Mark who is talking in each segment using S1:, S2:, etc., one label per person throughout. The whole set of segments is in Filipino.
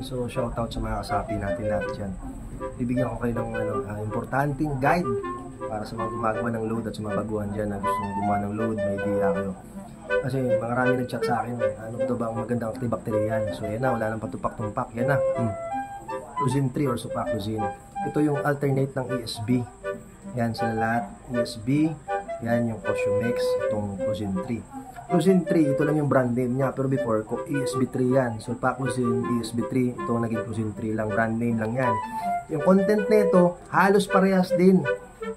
S1: So shoutout sa mga kasapi natin lahat dyan. Bibigyan ko kayo ng importanteng guide para sa mga gumagawa ng load at sa mga baguhan dyan na gustong gumawa ng load, may idea kayo. Kasi marami nag-chat sa akin, ano ito ba ang magandang antibacterial? So yan na, wala nang patupak-tumpak, yan na. Luzin 3 or Sulfacluzin. Ito yung alternate ng ESB. Yan sila lahat, ESB. Yan yung Cosumix, itong Luzin 3. Luzin 3, ito lang yung brand name niya. Pero before, ESB 3 yan. Sulfacluzin, ESB 3. Ito naging Luzin 3 lang. Brand name lang yan. Yung content nito, halos parehas din.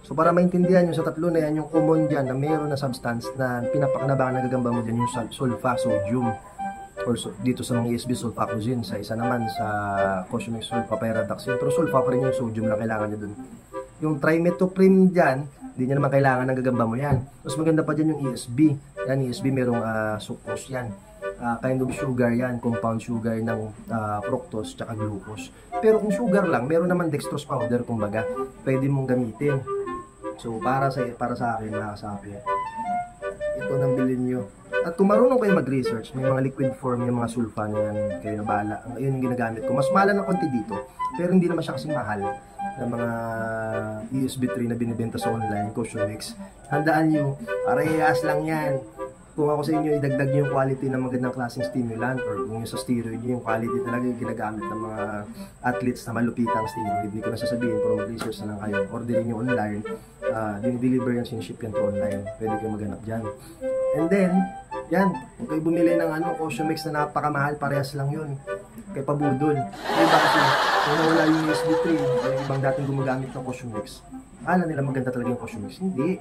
S1: So para maintindihan nyo sa tatlo na yan, yung common dyan na mayroon na substance na pinapakinabangan na gagamba mo dyan, yung sulfa, sodium. Or dito sa mga ESB, sulfacluzin. Sa isa naman sa Cosumix, sulfapyridoxine. Pero sulfa pa rin yung sodium na kailangan nyo dun. Yung trimethoprim dyan, hindi nyo naman kailangan ng gagamba mo yan. Mas maganda pa dyan yung ESB. Yan, ESB merong sucrose yan. Kind of sugar yan, compound sugar ng fructose tsaka glucose. Pero kung sugar lang, meron naman dextrose powder, kumbaga, pwede mong gamitin. So, para sa akin, mga kasapi, ito nang bilhin nyo. At kung marunong kayo mag-research, may mga liquid form yung mga sulfa na yan, kayo na bahala. Yun yung ginagamit ko. Mas mahal na konti dito, pero hindi naman siya kasing mahal ng mga ESB 3 na binibenta sa online, Cosumix. Handaan nyo, parehas lang yan. Kung ako sa inyo, idagdag nyo yung quality ng magandang klaseng stimulant, or kung yung sa steroid nyo, yung quality talaga yung ginagamit ng mga athletes na malupitang steroid. Hindi ko na sasabihin, pero mag-research na lang kayo. Orderin nyo online, dinideliver yan, siniship yan to online. Pwede kayo maghanap dyan. And then, yan, kung kayo bumili ng Cosumix na napakamahal, parehas lang yun. Kay pabudol. Kaya ba kasi, kung nawala yung USB 3, yung ibang dating gumagamit ng Cosumix, alam nila maganda talaga yung Cosumix. Hindi.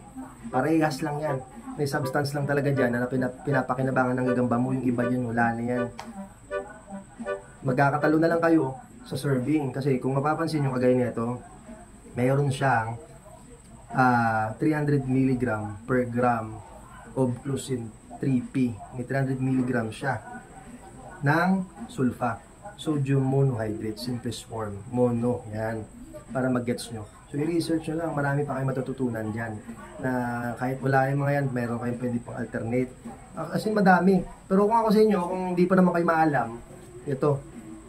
S1: Parehas lang yan. May substance lang talaga dyan na pinapakinabangan ng gagamba mo. Yung iba dyan, wala na yan. Magkakatalo na lang kayo sa serving. Kasi kung mapapansin nyo kagaya nito, mayroon siyang 300 mg per gram of Luzin 3P. May 300 mg siya ng sulfa. Sodium monohydrate, simplest form. Mono. Yan. Para mag-gets nyo. So, i-research nyo lang, marami pa kayo matututunan dyan. Na kahit wala yung mga yan, meron kayong pwede pang alternate. Kasi madami. Pero kung ako sa inyo, kung hindi pa naman kayo maalam, ito,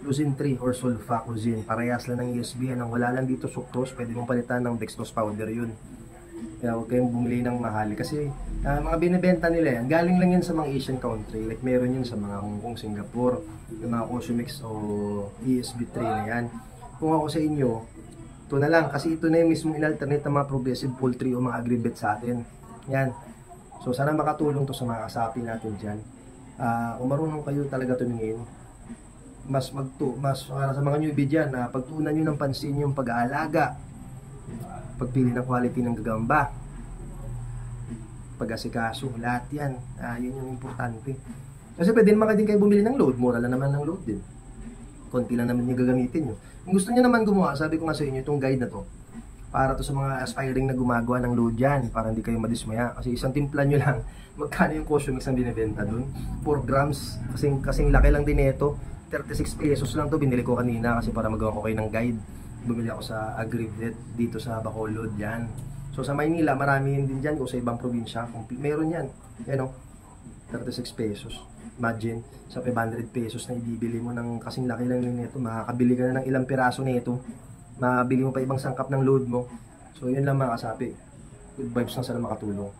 S1: Luzin 3 or Sulfacluzin. Parehas lang ng ESB. Ang wala lang dito sucrose, pwede mong palitan ng dextrose powder yun. Kaya huwag kayong bumili ng mahal. Kasi mga binibenta nila yan, galing lang yan sa mga Asian country. Like meron yun sa mga Hong Kong, Singapore, yung mga Cosumix o ESB 3 na yan. Kung ako sa inyo, ito na lang, kasi ito na yung mismong in-alternate ng mga progressive poultry o mga agribet sa atin. Yan. So, sana makatulong to sa mga kasapi natin dyan. Kung marunong kayo talaga tumingin, mas sa mga newbie dyan, pagtuunan nyo ng pansin yung pag-aalaga, pagpili ng quality ng gagamba, pag-asikaso, lahat yan. Yun yung importante. Kasi pwede naman din kayo bumili ng load. Mura lang naman ng load din. Konti lang naman yung gagamitin nyo. Kung gusto nyo naman gumawa, sabi ko nga sa inyo, itong guide na to, para to sa mga aspiring na gumagawa ng load dyan, para hindi kayo madismaya. Kasi isang timpla nyo lang, magkano yung Cosumix ang binibenta dun? 4 grams, kasing laki lang din ito. 36 pesos lang to, binili ko kanina kasi para magawa ko kayo ng guide. Bumili ako sa Agrivet dito sa Bacolod, yan. So sa Maynila, marami din dyan, o sa ibang probinsya, meron yan. Yan o, 36 pesos. Imagine, sa 500 pesos na ibibili mo ng kasing laki lang yun nito, makakabili ka na ng ilang piraso nito, makabili mo pa ibang sangkap ng load mo. So yun lang mga kasapi, good vibes lang sana makatulong.